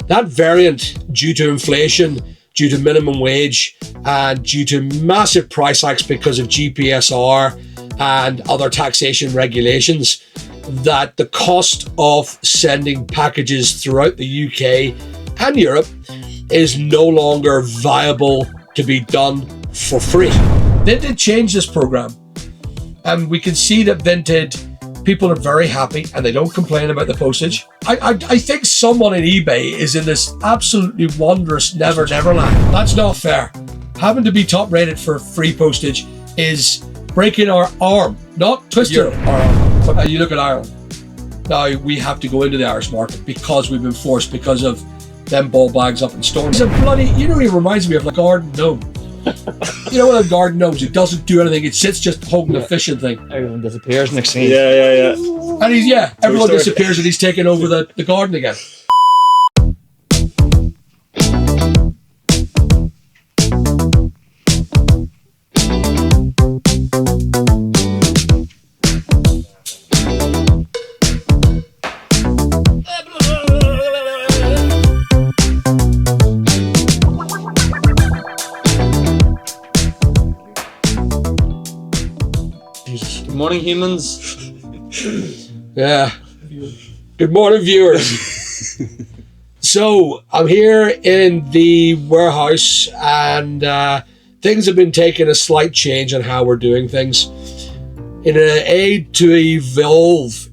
that variant, due to inflation, due to minimum wage, and due to massive price hikes because of GPSR and other taxation regulations, that the cost of sending packages throughout the UK and Europe is no longer viable to be done for free. Vinted changed this program, and we can see that Vinted people are very happy and they don't complain about the postage. I think someone in eBay is in this absolutely wondrous never land. That's not fair. Having to be top rated for free postage is breaking our arm, not twisting our arm. But you look at Ireland. Now we have to go into the Irish market because we've been forced because of them ball bags up in Storm. He's a bloody, he reminds me of like a garden gnome. You know what a garden gnome is? It doesn't do anything. It sits just holding the fishing thing. Everyone disappears next scene. Yeah. And everyone disappears and he's taking over the garden again. Good morning, humans. Yeah. Good morning, viewers. So I'm here in the warehouse, and things have been taking a slight change on how we're doing things. In an aid to evolve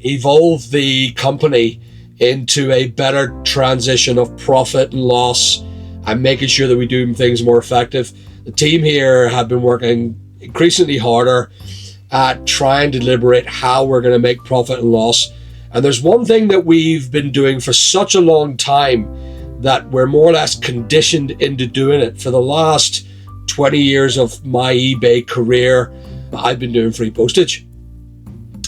the company into a better transition of profit and loss and making sure that we do things more effective, the team here have been working increasingly harder at trying to deliberate how we're going to make profit and loss. And there's one thing that we've been doing for such a long time that we're more or less conditioned into doing it. For the last 20 years of my eBay career, I've been doing free postage.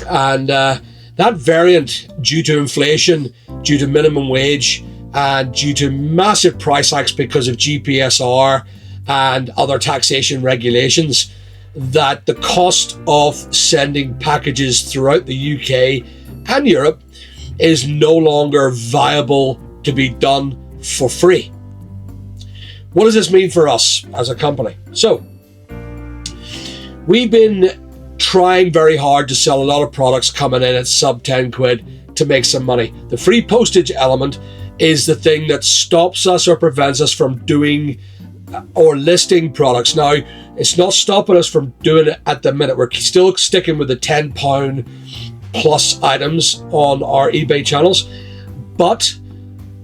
And that variant, due to inflation, due to minimum wage, and due to massive price hikes because of GPSR and other taxation regulations, that the cost of sending packages throughout the UK and Europe is no longer viable to be done for free. What does this mean for us as a company? So, we've been trying very hard to sell a lot of products coming in at sub 10 quid to make some money. The free postage element is the thing that stops us or prevents us from doing or listing products. Now, it's not stopping us from doing it at the minute. We're still sticking with the £10 plus items on our eBay channels. But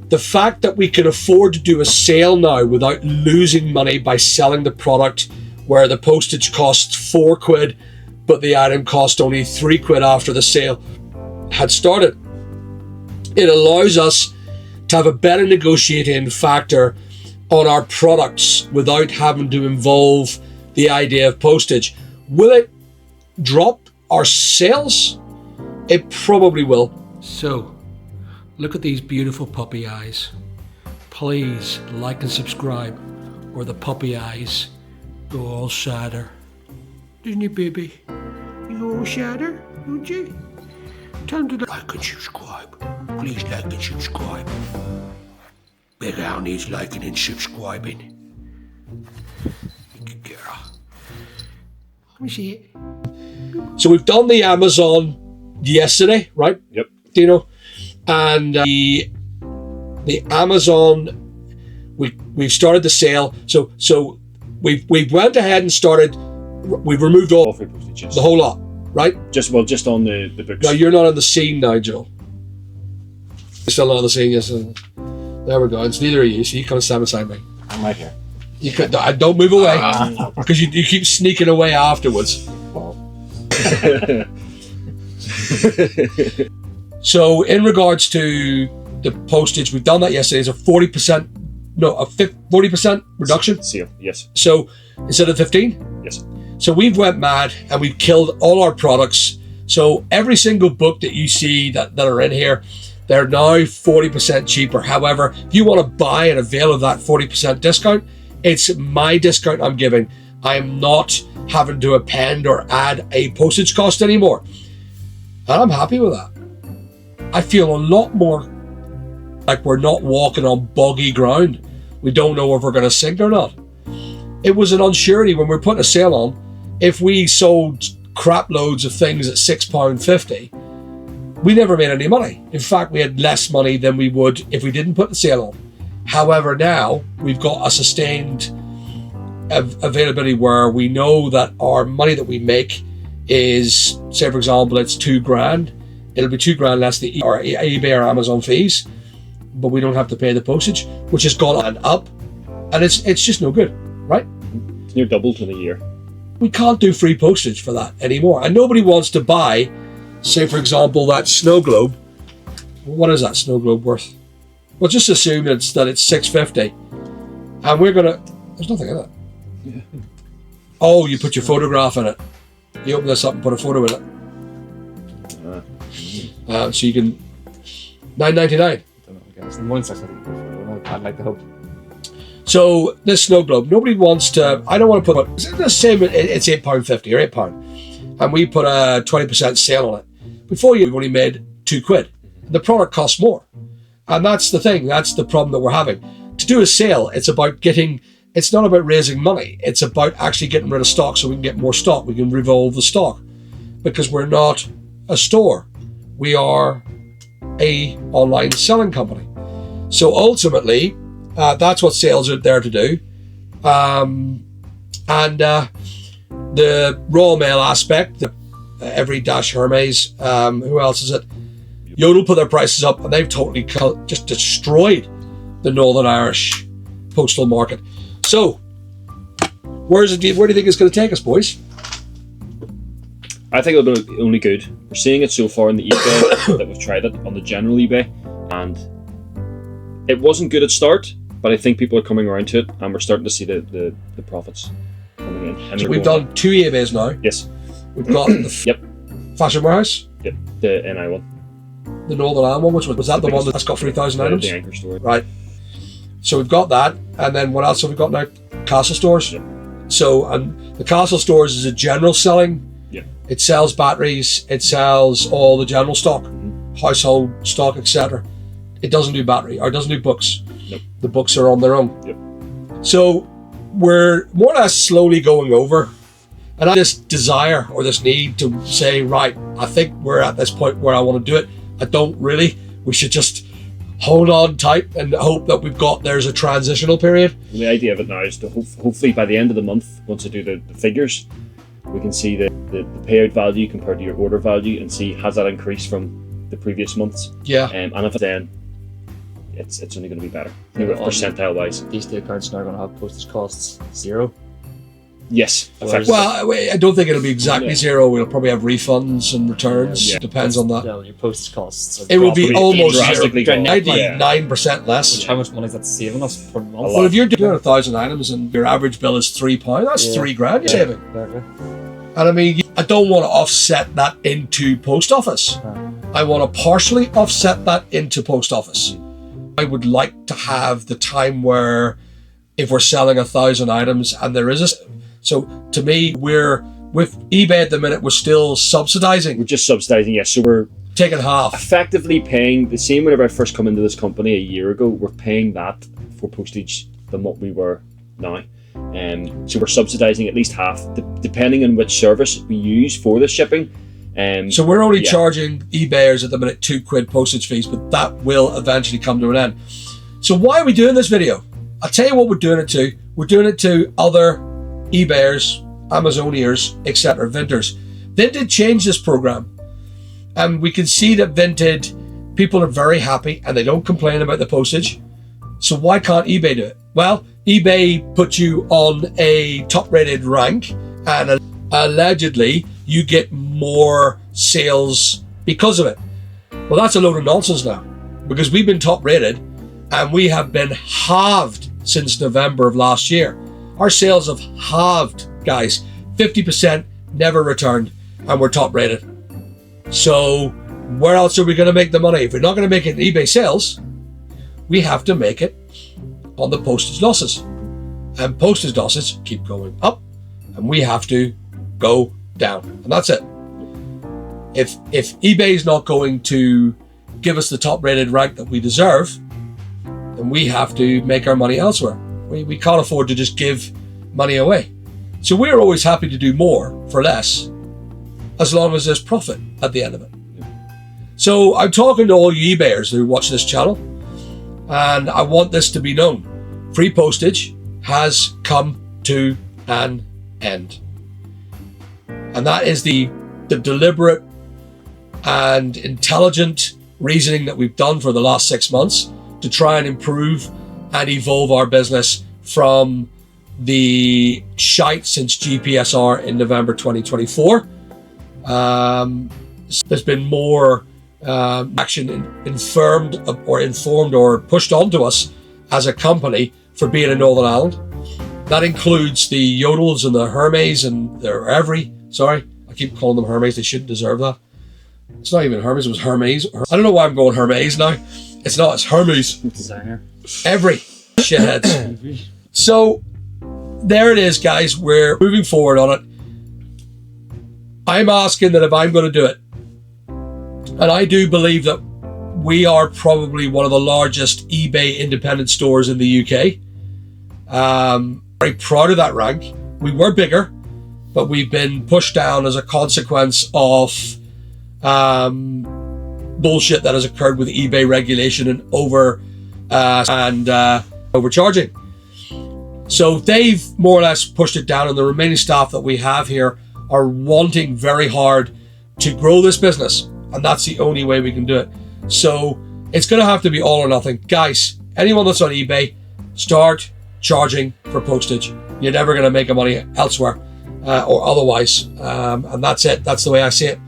the fact that we can afford to do a sale now without losing money by selling the product where the postage costs 4 quid, but the item cost only 3 quid after the sale had started, it allows us to have a better negotiating factor on our products without having to involve the idea of postage. Will it drop our sales? It probably will. So, look at these beautiful puppy eyes. Please like and subscribe, or the puppy eyes go all sadder. Didn't you, baby? You go all sadder, don't you? Tell them to like and subscribe. Please like and subscribe. Big Al needs liking and subscribing. Good girl. Let me see it. So we've done the Amazon yesterday, right? Yep. Dino, and the Amazon, we've started the sale. So we went ahead and started. We've removed all free postage, yes. The whole lot, right? Just on the books. No, you're not on the scene now, Joe. You're still not on the scene, yes. There we go. It's neither of you, so you come stand beside me. I'm right here. You could don't move away because you keep sneaking away afterwards. So in regards to the postage, we've done that yesterday. It's a 40% reduction. Sale, yes. So instead of 15? Yes. So we've went mad and we've killed all our products. So every single book that you see that are in here, they're now 40% cheaper. However, if you want to buy and avail of that 40% discount, it's my discount I'm giving. I am not having to append or add a postage cost anymore. And I'm happy with that. I feel a lot more Like we're not walking on boggy ground. We don't know if we're going to sink or not. It was an unsurety when we were putting a sale on. If we sold crap loads of things at £6.50, we never made any money. In fact, we had less money than we would if we didn't put the sale on. However, now we've got a sustained availability where we know that our money that we make is, say for example, it's £2,000. It'll be £2,000 less the eBay or Amazon fees, but we don't have to pay the postage, which has gone up, and it's just no good, right? It's near doubled in a year. We can't do free postage for that anymore, and nobody wants to buy, say for example, that snow globe. What is that snow globe worth? Well, just assume that it's $6.50, and we're gonna. There's nothing in it. Yeah. Oh, you put your photograph in it. You open this up and put a photo in it. So you can $9.99. The morning section, I'd like to hope. So this snow globe, nobody wants to. I don't want to put. It's the same. It's £8.50 or £8, and we put a 20% sale on it. Before you've only made £2. The product costs more, and that's the thing. That's the problem that we're having. To do a sale, it's about getting. It's not about raising money. It's about actually getting rid of stock so we can get more stock. We can revolve the stock, because we're not a store. We are a online selling company. So ultimately, that's what sales are there to do. The raw mail aspect, every Dash Hermes, who else is it? Yodel put their prices up, and they've totally just destroyed the Northern Irish postal market. So, where do you think it's going to take us, boys? I think it'll be only good. We're seeing it so far in the eBay that we've tried it on the general eBay, and it wasn't good at start, but I think people are coming around to it, and we're starting to see the profits coming in. And So we've done 2 eBays now. Yes. We've got the Fashion Warehouse. Yep. The NI one. The Northern Ireland one, which was that the one that's got 3,000 items? The anchor store. Right. So we've got that, and then what else have we got now? Castle Stores. Yep. So, and the Castle Stores is a general selling. Yeah. It sells batteries. It sells all the general stock, household stock, etc. It doesn't do battery, or it doesn't do books. Nope. The books are on their own. Yep. So we're more or less slowly going over, and I have this desire or this need to say, right, I think we're at this point where I want to do it. I don't really. We should just hold on tight and hope that there's a transitional period. The idea of it now is to hopefully by the end of the month, once I do the figures, we can see the payout value compared to your order value and see has that increased from the previous months. Yeah. And if then it's only going to be better. Percentile wise. These 2 accounts now are going to have postage costs 0. Yes. Well, I don't think it'll be exactly 0. We'll probably have refunds and returns. Yeah. Depends on that. Yeah, your postage costs. It will be almost drastically 0. gone. 99% less. Which, how much money is that saving us per month? Well, if you're doing 1,000 items and your average bill is £3, that's £3,000 you're saving. Exactly. And I mean, I don't want to offset that into post office. I want to partially offset that into post office. I would like to have the time where if we're selling 1,000 items and there is so to me, we're with eBay at the minute, we're still subsidizing. We're just subsidizing, yes. So we're taking half. Effectively paying the same whenever I first come into this company a year ago, we're paying that for postage than what we were now. So we're subsidizing at least half, depending on which service we use for the shipping. So we're only charging eBayers at the minute £2 postage fees, but that will eventually come to an end. So why are we doing this video? I'll tell you what we're doing it to. We're doing it to other eBayers, Amazoniers, etc. Vinted. Vinted changed this program, and we can see that Vinted people are very happy and they don't complain about the postage. So why can't eBay do it? Well, eBay puts you on a top-rated rank, and allegedly you get more sales because of it. Well, that's a load of nonsense now, because we've been top-rated and we have been halved since November of last year. Our sales have halved, guys. 50% never returned, and we're top rated. So where else are we going to make the money? If we're not going to make it in eBay sales, we have to make it on the postage losses. And postage losses keep going up, and we have to go down. And that's it. If eBay is not going to give us the top rated rank that we deserve, and we have to make our money elsewhere. We can't afford to just give money away. So we're always happy to do more for less, as long as there's profit at the end of it. So I'm talking to all you eBayers who watch this channel, and I want this to be known. Free postage has come to an end. And that is the deliberate and intelligent reasoning that we've done for the last 6 months to try and improve and evolve our business from the shite since GPSR in November 2024. There's been more action informed or pushed onto us as a company for being in Northern Ireland. That includes the Yodels and the Hermes and the I keep calling them Hermes, they shouldn't deserve that. It's not even Hermes, it was Hermes. I don't know why I'm going Hermes now. It's not, it's Hermes. Designer. Every shitheads. So there it is, guys. We're moving forward on it. I'm asking that if I'm going to do it, and I do believe that we are probably one of the largest eBay independent stores in the UK. Very proud of that rank. We were bigger, but we've been pushed down as a consequence of bullshit that has occurred with eBay regulation and overcharging. So they've more or less pushed it down, and the remaining staff that we have here are wanting very hard to grow this business, and that's the only way we can do it. So it's going to have to be all or nothing. Guys, anyone that's on eBay, start charging for postage. You're never going to make money elsewhere or otherwise, and that's it. That's the way I see it.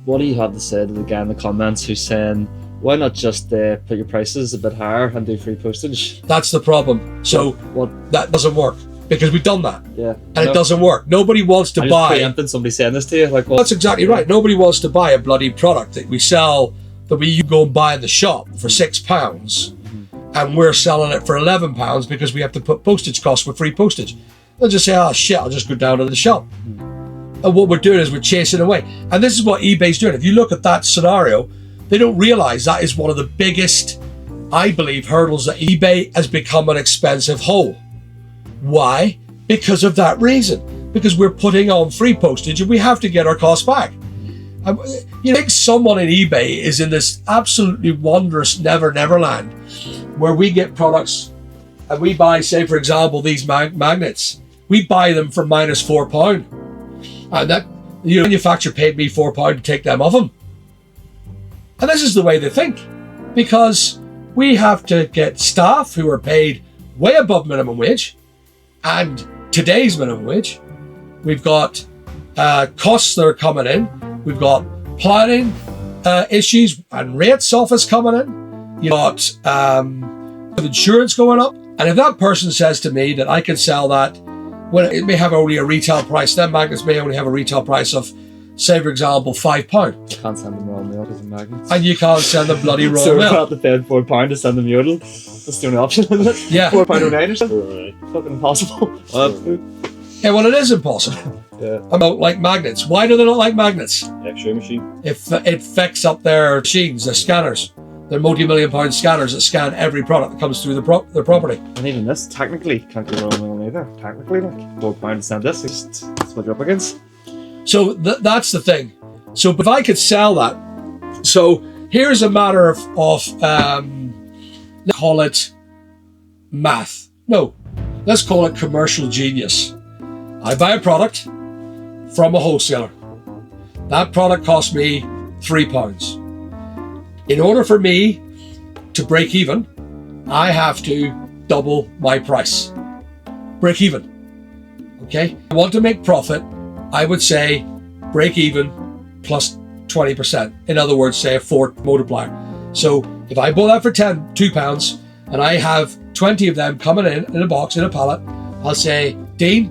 What do you have to say to the guy in the comments who's saying, why not just put your prices a bit higher and do free postage? That's the problem. So that doesn't work, because we've done that. Yeah. And it doesn't work. Nobody wants to buy. Preempting somebody saying this to you. Like, well, that's exactly right. Nobody wants to buy a bloody product that we sell, that you go and buy in the shop for £6, and we're selling it for £11 because we have to put postage costs with free postage. They'll just say, oh shit, I'll just go down to the shop. And what we're doing is we're chasing away. And this is what eBay's doing. If you look at that scenario, they don't realize that is one of the biggest, I believe, hurdles that eBay has become an expensive hole. Why? Because of that reason. Because we're putting on free postage and we have to get our costs back. You think someone in eBay is in this absolutely wondrous never land where we get products and we buy, say, for example, these magnets. We buy them for -4. And that the manufacturer paid me £4 to take them off them. And this is the way they think, because we have to get staff who are paid way above minimum wage and today's minimum wage. We've got costs that are coming in. We've got planning issues and rates office coming in. You've got insurance going up. And if that person says to me that I can sell that, when it may have only a retail price, then magnets may only have a retail price of, say, for example, £5. Can't send them raw mail because of magnets. And you can't send them bloody raw so mail. So we're have to pay £4 to send them yodel. That's the only option, isn't it? Yeah. £4.09 or something. Fucking impossible. Yeah, well, it is impossible. Yeah. About like magnets. Why do they not like magnets? X-ray machine. It fucks up their machines, their scanners. They're multi-million-pound scanners that scan every product that comes through their property. And even this, technically, can't go raw mail either. Technically, like, £4 to send this, that's what you're up against. So that's the thing. So if I could sell that, so here's a matter of let's call it math. No, let's call it commercial genius. I buy a product from a wholesaler. That product cost me £3. In order for me to break even, I have to double my price. Break even. Okay? I want to make profit. I would say break even plus 20%. In other words, say a 4 multiplier. So if I bought that for £2 and I have 20 of them coming in a box, in a pallet, I'll say, Dean,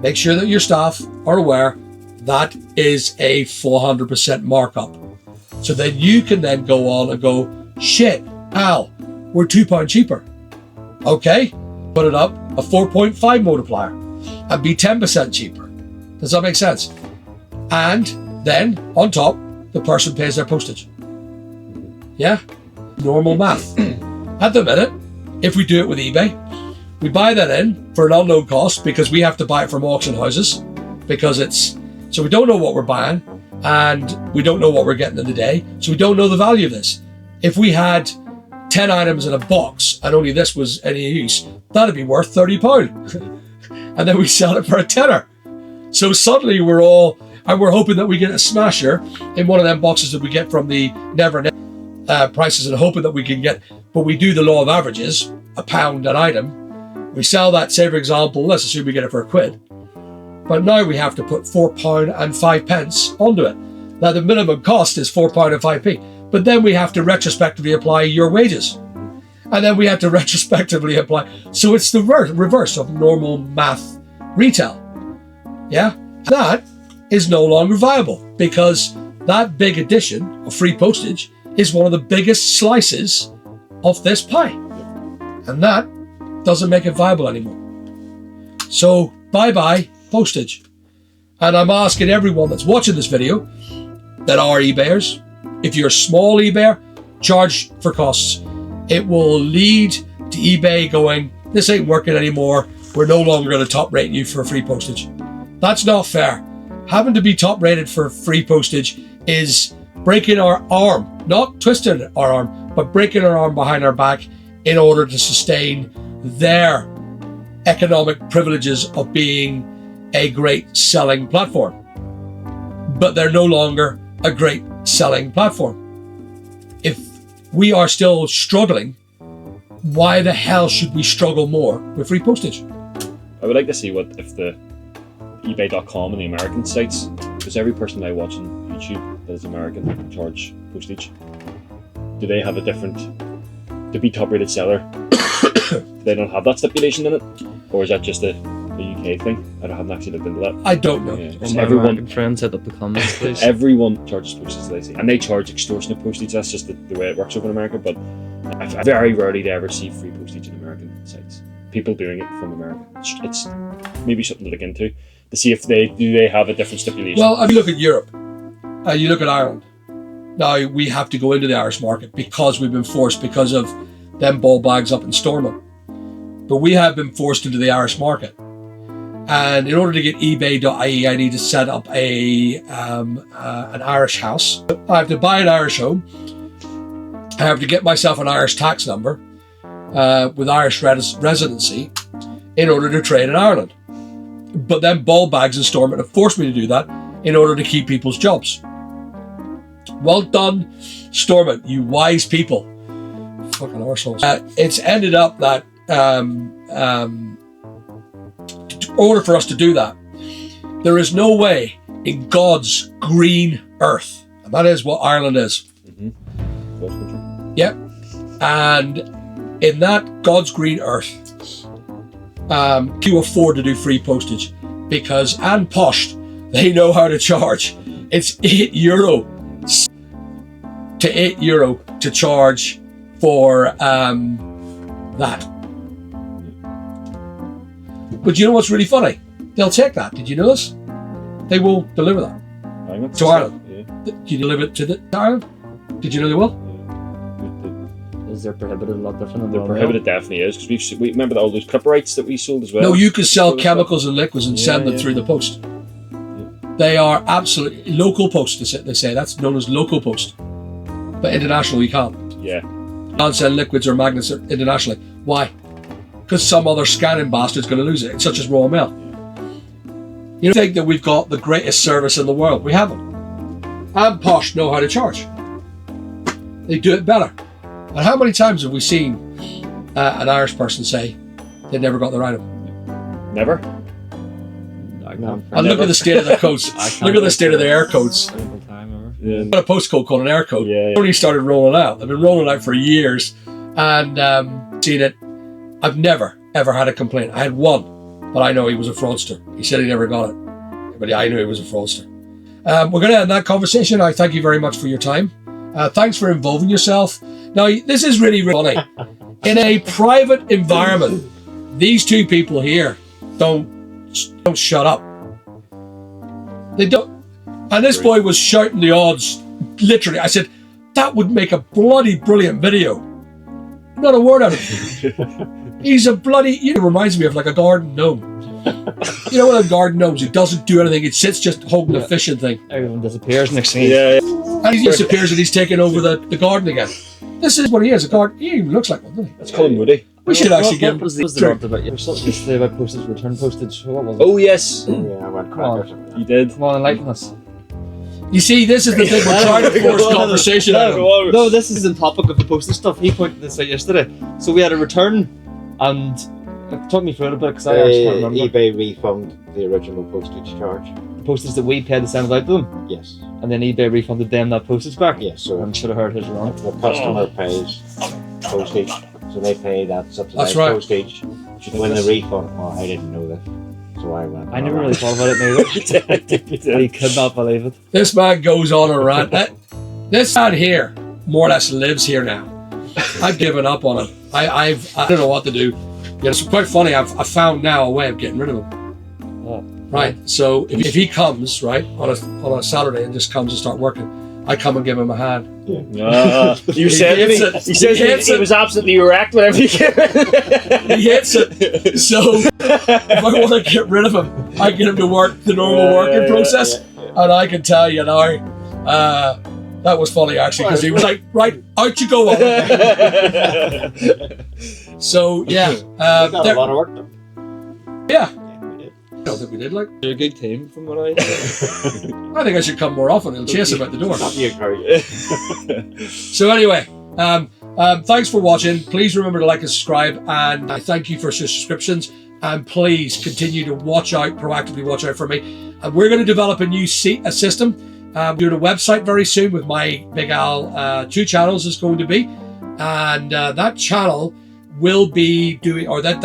make sure that your staff are aware that is a 400% markup. So then you can then go on and go, shit, pal, we're £2 cheaper. Okay, put it up a 4.5 multiplier and be 10% cheaper. Does that make sense? And then on top, the person pays their postage. Yeah, normal math. At the minute, if we do it with eBay. We buy that in for an unknown cost because we have to buy it from auction houses so we don't know what we're buying and we don't know what we're getting in the day. So we don't know the value of this. If we had 10 items in a box and only this was any use, that'd be worth £30. And then we sell it for a tenner. So suddenly we're hoping that we get a smasher in one of them boxes that we get from the Never prices and hoping that we can get, but we do the law of averages, £1 an item. We sell that, say for example, let's assume we get it for £1. But now we have to put £4 and 5 pence onto it. Now the minimum cost is £4 and 5p, but then we have to retrospectively apply your wages. And then we have to retrospectively apply. So it's the reverse of normal math retail. Yeah? That is no longer viable because that big addition of free postage is one of the biggest slices of this pie. And that doesn't make it viable anymore. So bye-bye postage. And I'm asking everyone that's watching this video that are eBayers, if you're a small eBayer, charge for costs. It will lead to eBay going, this ain't working anymore. We're no longer going to top rate you for free postage. That's not fair. Having to be top rated for free postage is breaking our arm, not twisting our arm, but breaking our arm behind our back in order to sustain their economic privileges of being a great selling platform. But they're no longer a great selling platform. If we are still struggling, why the hell should we struggle more with free postage? I would like to see what if the eBay.com and the American sites, because every person I watch on YouTube that is American charge postage. Do they have a different, to be top rated seller, they don't have that stipulation in it? Or is that just a UK thing? I haven't actually looked into that. I don't know. Yeah. Well, my American friends hit up the comments, please. Everyone charges postage, they say. And they charge extortionate postage. That's just the way it works over in America. But I very rarely ever see free postage in American sites. People doing it from America. It's maybe something to look into to see if they have a different stipulation. Well, if you look at Europe, you look at Ireland. Now we have to go into the Irish market because we've been forced because of them ball bags up in Stormont. But we have been forced into the Irish market. And in order to get eBay.ie, I need to set up an Irish house. I have to buy an Irish home. I have to get myself an Irish tax number with Irish residency in order to trade in Ireland. But then ball bags in Stormont have forced me to do that in order to keep people's jobs. Well done, Stormont, you wise people. Fucking arseholes. It's ended up that in order for us to do that, there is no way in God's green earth, and that is what Ireland is. Mm-hmm. Yep. And in that God's green earth, you afford to do free postage because and Posh, they know how to charge. It's €8 to €8 to charge for that. But you know what's really funny? They'll take that. Did you know this? They will deliver that to Ireland. Yeah. Can you deliver it to Ireland? Did you know they will? Is there prohibited a lot different than The prohibited definitely is because we remember all those clip rights that we sold as well. No, you can sell chemicals and liquids and send them through the post. Yeah. They are absolutely local post. They say that's known as local post, but international you can't. Yeah. You can't send liquids or magnets internationally. Why? Because some other scanning bastard's going to lose it, such as Royal Mail. You think that we've got the greatest service in the world? We haven't. And Posh know how to charge. They do it better. And how many times have we seen an Irish person say they never got their item? Never? No. And look at the state of the codes. Look at the state of the air codes. Yeah. Got a postcode called an air code. Yeah. Only started rolling out. They've been rolling out for years, and seen it. I've never ever had a complaint. I had one, but I know he was a fraudster. He said he never got it, but I knew he was a fraudster. We're going to end that conversation. I thank you very much for your time. Thanks for involving yourself. Now, this is really funny. In a private environment, these two people here don't shut up. They don't. And this boy was shouting the odds. Literally, I said, that would make a bloody brilliant video. Not a word out of him. He's a bloody. He reminds me of like a garden gnome. You know, one of the garden gnomes who doesn't do anything. It sits just holding the fishing thing. Everyone disappears next scene. Yeah. And he disappears and he's taking over the garden again. This is what he is, a garden. He even looks like one, doesn't he? Let's call him Woody. We should actually give him. What was the rant about? There was something yesterday about postage, return postage. What was it? Oh, yes. Yeah, I went crackers. You did. Come on, enlighten us. You see, this is the thing. We're trying to force conversation out of him. No, this is the topic of the postage stuff. He pointed this out yesterday. So we had a return, and it took me through it a bit because I actually can't remember. eBay refund the original postage charge. Postage that we paid to send it out to them, Yes. and then eBay refunded them that postage back. Yes, so And should have heard his wrong. the customer pays postage, so they pay that subsidized That's right. postage. When the refund, oh, I didn't know this, so I went. I never really thought about it neither. I could not believe it. This man goes on a rant. This man here more or less lives here now. I've given up on him. I don't know what to do. Yeah, it's quite funny. I've found now a way of getting rid of him. Oh. Right. So if he comes right on a Saturday and just comes and start working, I come and give him a hand. You said He hits it. it. He says He hits he it. was absolutely erect whenever he came in. He hits it. So if I want to get rid of him, I get him to work the normal working process, and I can tell you now. That was funny actually because he was like, "Right, out you go." So yeah, Got a lot of work done. yeah. Yeah, we did. I don't think we did. Like, You're a good team from what I I think I should come more often. He'll chase him out the door. Not you, Curry. So anyway, thanks for watching. Please remember to like and subscribe, and I thank you for your subscriptions. And please continue to proactively watch out for me. And we're going to develop a new system. I'm doing a website very soon with my Big Al 2 channels is going to be, and that channel will be doing, or that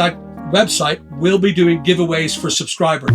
website will be doing giveaways for subscribers.